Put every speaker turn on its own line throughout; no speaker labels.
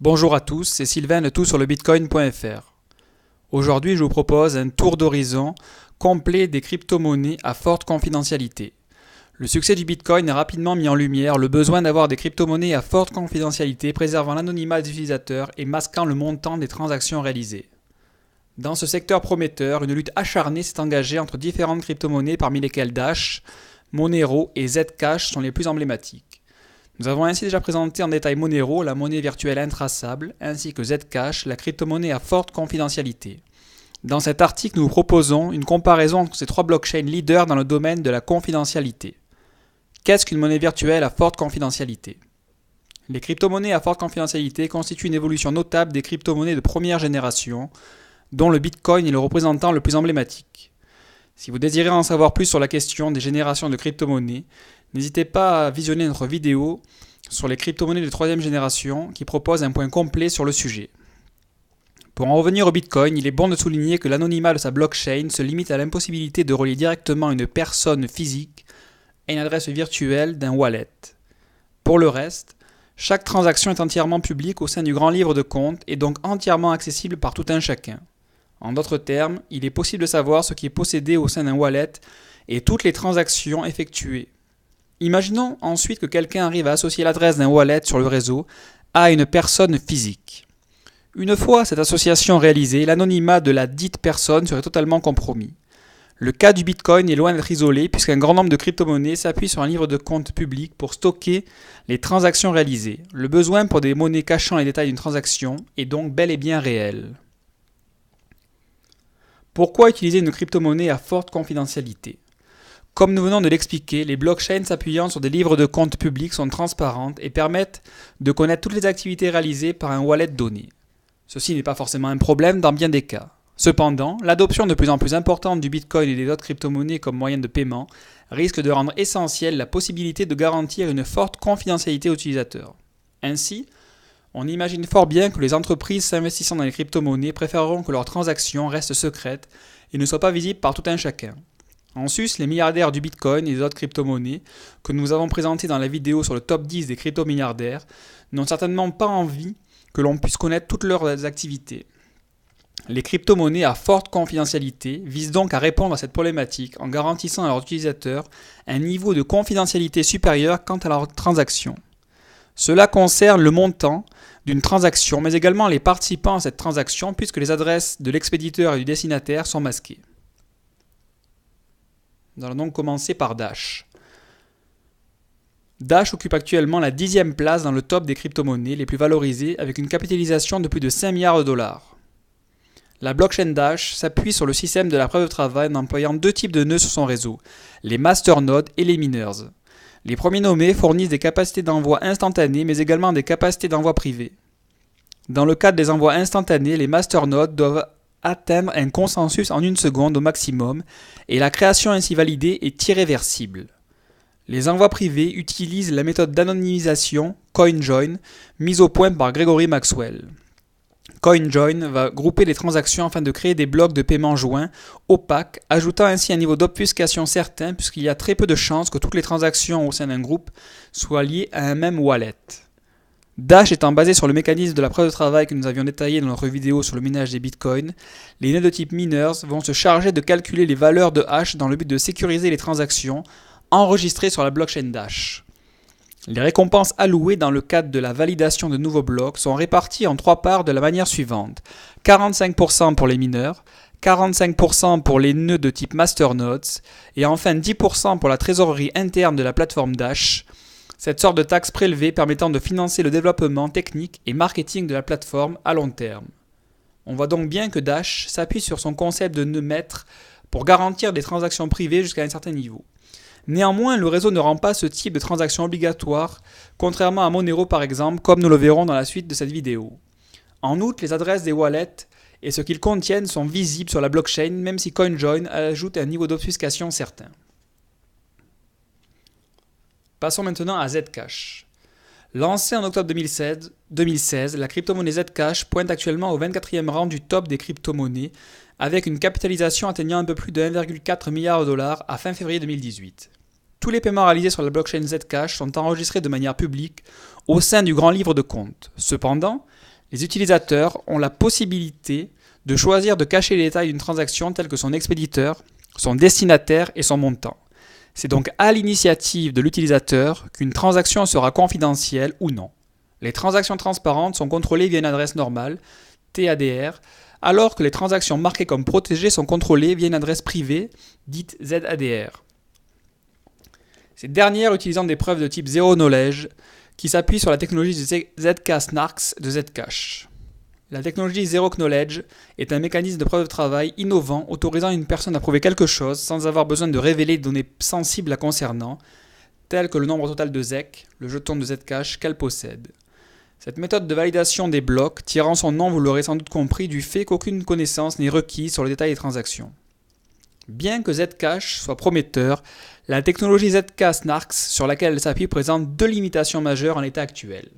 Bonjour à tous, c'est Sylvain de toutsurlebitcoin.fr. Aujourd'hui, je vous propose un tour d'horizon complet des crypto-monnaies à forte confidentialité. Le succès du Bitcoin a rapidement mis en lumière le besoin d'avoir des crypto-monnaies à forte confidentialité préservant l'anonymat des utilisateurs et masquant le montant des transactions réalisées. Dans ce secteur prometteur, une lutte acharnée s'est engagée entre différentes crypto-monnaies parmi lesquelles Dash, Monero et Zcash sont les plus emblématiques. Nous avons ainsi déjà présenté en détail Monero, la monnaie virtuelle intraçable, ainsi que Zcash, la crypto-monnaie à forte confidentialité. Dans cet article, nous vous proposons une comparaison entre ces trois blockchains leaders dans le domaine de la confidentialité. Qu'est-ce qu'une monnaie virtuelle à forte confidentialité ? Les crypto-monnaies à forte confidentialité constituent une évolution notable des crypto-monnaies de première génération, dont le Bitcoin est le représentant le plus emblématique. Si vous désirez en savoir plus sur la question des générations de crypto-monnaies, n'hésitez pas à visionner notre vidéo sur les crypto-monnaies de troisième génération qui propose un point complet sur le sujet. Pour en revenir au Bitcoin, il est bon de souligner que l'anonymat de sa blockchain se limite à l'impossibilité de relier directement une personne physique à une adresse virtuelle d'un wallet. Pour le reste, chaque transaction est entièrement publique au sein du grand livre de compte et donc entièrement accessible par tout un chacun. En d'autres termes, il est possible de savoir ce qui est possédé au sein d'un wallet et toutes les transactions effectuées. Imaginons ensuite que quelqu'un arrive à associer l'adresse d'un wallet sur le réseau à une personne physique. Une fois cette association réalisée, l'anonymat de la dite personne serait totalement compromis. Le cas du Bitcoin est loin d'être isolé puisqu'un grand nombre de crypto-monnaies s'appuient sur un livre de compte public pour stocker les transactions réalisées. Le besoin pour des monnaies cachant les détails d'une transaction est donc bel et bien réel. Pourquoi utiliser une crypto-monnaie à forte confidentialité ? Comme nous venons de l'expliquer, les blockchains s'appuyant sur des livres de compte publics sont transparentes et permettent de connaître toutes les activités réalisées par un wallet donné. Ceci n'est pas forcément un problème dans bien des cas. Cependant, l'adoption de plus en plus importante du Bitcoin et des autres crypto-monnaies comme moyen de paiement risque de rendre essentielle la possibilité de garantir une forte confidentialité aux utilisateurs. Ainsi, on imagine fort bien que les entreprises s'investissant dans les crypto-monnaies préféreront que leurs transactions restent secrètes et ne soient pas visibles par tout un chacun. En sus, les milliardaires du Bitcoin et des autres crypto-monnaies, que nous avons présentés dans la vidéo sur le top 10 des crypto-milliardaires, n'ont certainement pas envie que l'on puisse connaître toutes leurs activités. Les crypto-monnaies à forte confidentialité visent donc à répondre à cette problématique en garantissant à leurs utilisateurs un niveau de confidentialité supérieur quant à leurs transactions. Cela concerne le montant d'une transaction, mais également les participants à cette transaction puisque les adresses de l'expéditeur et du destinataire sont masquées. Nous allons donc commencer par Dash. Dash occupe actuellement la 10e place dans le top des crypto-monnaies les plus valorisées avec une capitalisation de plus de 5 milliards de dollars. La blockchain Dash s'appuie sur le système de la preuve de travail en employant deux types de nœuds sur son réseau, les masternodes et les miners. Les premiers nommés fournissent des capacités d'envoi instantanées mais également des capacités d'envoi privées. Dans le cadre des envois instantanés, les masternodes doivent atteindre un consensus en 1 seconde au maximum et la création ainsi validée est irréversible. Les envois privés utilisent la méthode d'anonymisation CoinJoin mise au point par Gregory Maxwell. CoinJoin va grouper les transactions afin de créer des blocs de paiement joints, opaques, ajoutant ainsi un niveau d'obfuscation certain puisqu'il y a très peu de chances que toutes les transactions au sein d'un groupe soient liées à un même wallet. Dash étant basé sur le mécanisme de la preuve de travail que nous avions détaillé dans notre vidéo sur le minage des bitcoins, les nœuds de type miners vont se charger de calculer les valeurs de hash dans le but de sécuriser les transactions enregistrées sur la blockchain Dash. Les récompenses allouées dans le cadre de la validation de nouveaux blocs sont réparties en 3 parts de la manière suivante. 45% pour les mineurs, 45% pour les nœuds de type masternodes et enfin 10% pour la trésorerie interne de la plateforme Dash, cette sorte de taxe prélevée permettant de financer le développement technique et marketing de la plateforme à long terme. On voit donc bien que Dash s'appuie sur son concept de nœud maître pour garantir des transactions privées jusqu'à un certain niveau. Néanmoins, le réseau ne rend pas ce type de transaction obligatoire, contrairement à Monero par exemple, comme nous le verrons dans la suite de cette vidéo. En outre, les adresses des wallets et ce qu'ils contiennent sont visibles sur la blockchain, même si CoinJoin ajoute un niveau d'obfuscation certain. Passons maintenant à Zcash. Lancée en octobre 2016, la crypto-monnaie Zcash pointe actuellement au 24e rang du top des crypto-monnaies avec une capitalisation atteignant un peu plus de 1,4 milliard de dollars à fin février 2018. Tous les paiements réalisés sur la blockchain Zcash sont enregistrés de manière publique au sein du grand livre de compte. Cependant, les utilisateurs ont la possibilité de choisir de cacher les détails d'une transaction tels que son expéditeur, son destinataire et son montant. C'est donc à l'initiative de l'utilisateur qu'une transaction sera confidentielle ou non. Les transactions transparentes sont contrôlées via une adresse normale, TADR, alors que les transactions marquées comme protégées sont contrôlées via une adresse privée, dite ZADR. Ces dernières utilisant des preuves de type Zero Knowledge qui s'appuient sur la technologie de Zk-SNARKs de Zcash. La technologie Zero Knowledge est un mécanisme de preuve de travail innovant autorisant une personne à prouver quelque chose sans avoir besoin de révéler des données sensibles la concernant, telles que le nombre total de Zec, le jeton de Zcash qu'elle possède. Cette méthode de validation des blocs tirant son nom, vous l'aurez sans doute compris, du fait qu'aucune connaissance n'est requise sur le détail des transactions. Bien que Zcash soit prometteur, la technologie Zk-SNARKs sur laquelle elle s'appuie présente deux limitations majeures en l'état actuel.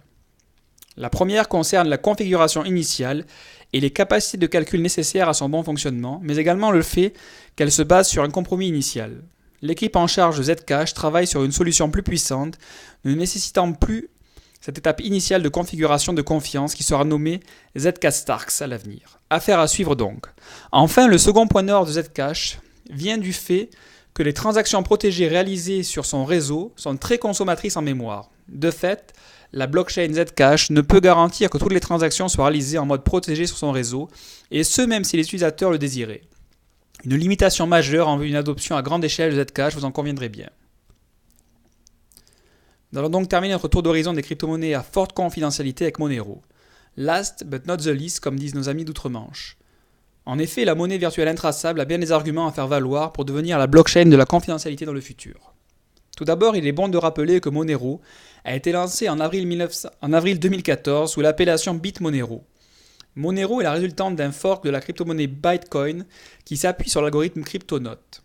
La première concerne la configuration initiale et les capacités de calcul nécessaires à son bon fonctionnement, mais également le fait qu'elle se base sur un compromis initial. L'équipe en charge de Zcash travaille sur une solution plus puissante, ne nécessitant plus cette étape initiale de configuration de confiance qui sera nommée Zk-SNARKs à l'avenir. Affaire à suivre donc. Enfin, le second point noir de Zcash vient du fait que les transactions protégées réalisées sur son réseau sont très consommatrices en mémoire. De fait, la blockchain Zcash ne peut garantir que toutes les transactions soient réalisées en mode protégé sur son réseau, et ce même si les utilisateurs le désiraient. Une limitation majeure en vue d'une adoption à grande échelle de Zcash, vous en conviendrez bien. Nous allons donc terminer notre tour d'horizon des crypto-monnaies à forte confidentialité avec Monero. Last but not the least, comme disent nos amis d'outre-Manche. En effet, la monnaie virtuelle intraçable a bien des arguments à faire valoir pour devenir la blockchain de la confidentialité dans le futur. Tout d'abord, il est bon de rappeler que Monero a été lancé en avril 2014 sous l'appellation BitMonero. Monero est la résultante d'un fork de la crypto-monnaie Bitcoin qui s'appuie sur l'algorithme CryptoNote.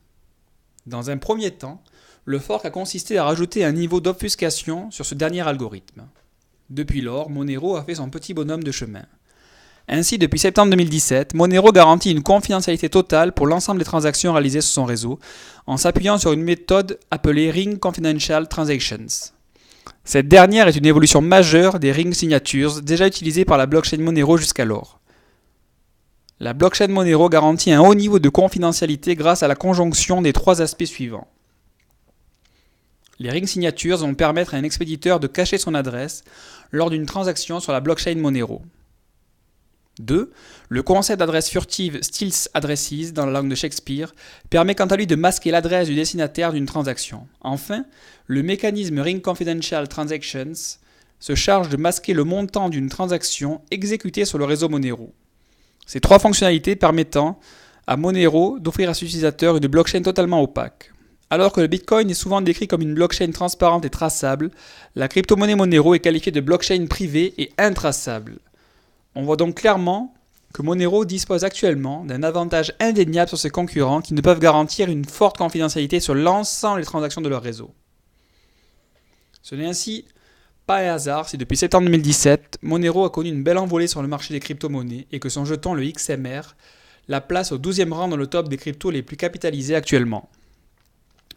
Dans un premier temps, le fork a consisté à rajouter un niveau d'obfuscation sur ce dernier algorithme. Depuis lors, Monero a fait son petit bonhomme de chemin. Ainsi, depuis septembre 2017, Monero garantit une confidentialité totale pour l'ensemble des transactions réalisées sur son réseau, en s'appuyant sur une méthode appelée Ring Confidential Transactions. Cette dernière est une évolution majeure des Ring Signatures déjà utilisées par la blockchain Monero jusqu'alors. La blockchain Monero garantit un haut niveau de confidentialité grâce à la conjonction des trois aspects suivants. Les Ring Signatures vont permettre à un expéditeur de cacher son adresse lors d'une transaction sur la blockchain Monero. 2. Le concept d'adresse furtive Stealth Addresses dans la langue de Shakespeare permet quant à lui de masquer l'adresse du destinataire d'une transaction. Enfin, le mécanisme Ring Confidential Transactions se charge de masquer le montant d'une transaction exécutée sur le réseau Monero. Ces trois fonctionnalités permettant à Monero d'offrir à ses utilisateurs une blockchain totalement opaque. Alors que le Bitcoin est souvent décrit comme une blockchain transparente et traçable, la crypto-monnaie Monero est qualifiée de blockchain privée et intraçable. On voit donc clairement que Monero dispose actuellement d'un avantage indéniable sur ses concurrents qui ne peuvent garantir une forte confidentialité sur l'ensemble des transactions de leur réseau. Ce n'est ainsi pas un hasard si depuis septembre 2017, Monero a connu une belle envolée sur le marché des crypto-monnaies et que son jeton, le XMR, la place au 12e rang dans le top des cryptos les plus capitalisés actuellement.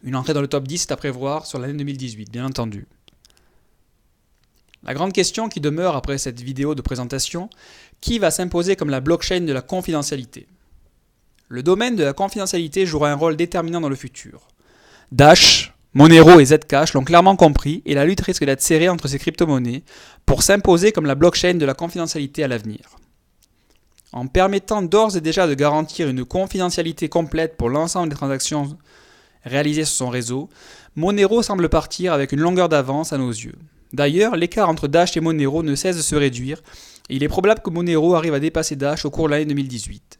Une entrée dans le top 10 est à prévoir sur l'année 2018, bien entendu. La grande question qui demeure après cette vidéo de présentation, qui va s'imposer comme la blockchain de la confidentialité ? Le domaine de la confidentialité jouera un rôle déterminant dans le futur. Dash, Monero et Zcash l'ont clairement compris et la lutte risque d'être serrée entre ces crypto-monnaies pour s'imposer comme la blockchain de la confidentialité à l'avenir. En permettant d'ores et déjà de garantir une confidentialité complète pour l'ensemble des transactions réalisées sur son réseau, Monero semble partir avec une longueur d'avance à nos yeux. D'ailleurs, l'écart entre Dash et Monero ne cesse de se réduire et il est probable que Monero arrive à dépasser Dash au cours de l'année 2018.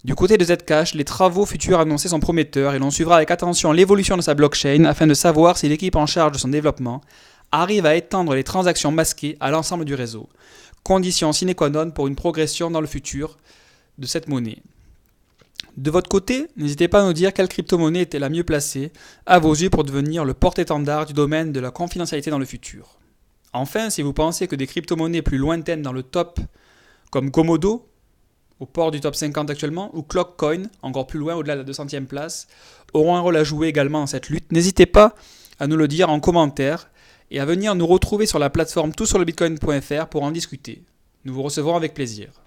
Du côté de Zcash, les travaux futurs annoncés sont prometteurs et l'on suivra avec attention l'évolution de sa blockchain afin de savoir si l'équipe en charge de son développement arrive à étendre les transactions masquées à l'ensemble du réseau, condition sine qua non pour une progression dans le futur de cette monnaie. De votre côté, n'hésitez pas à nous dire quelle crypto-monnaie était la mieux placée à vos yeux pour devenir le porte-étendard du domaine de la confidentialité dans le futur. Enfin, si vous pensez que des crypto-monnaies plus lointaines dans le top, comme Komodo, au port du top 50 actuellement, ou Clockcoin, encore plus loin au-delà de la 200e place, auront un rôle à jouer également dans cette lutte, n'hésitez pas à nous le dire en commentaire et à venir nous retrouver sur la plateforme toutsurlebitcoin.fr pour en discuter. Nous vous recevrons avec plaisir.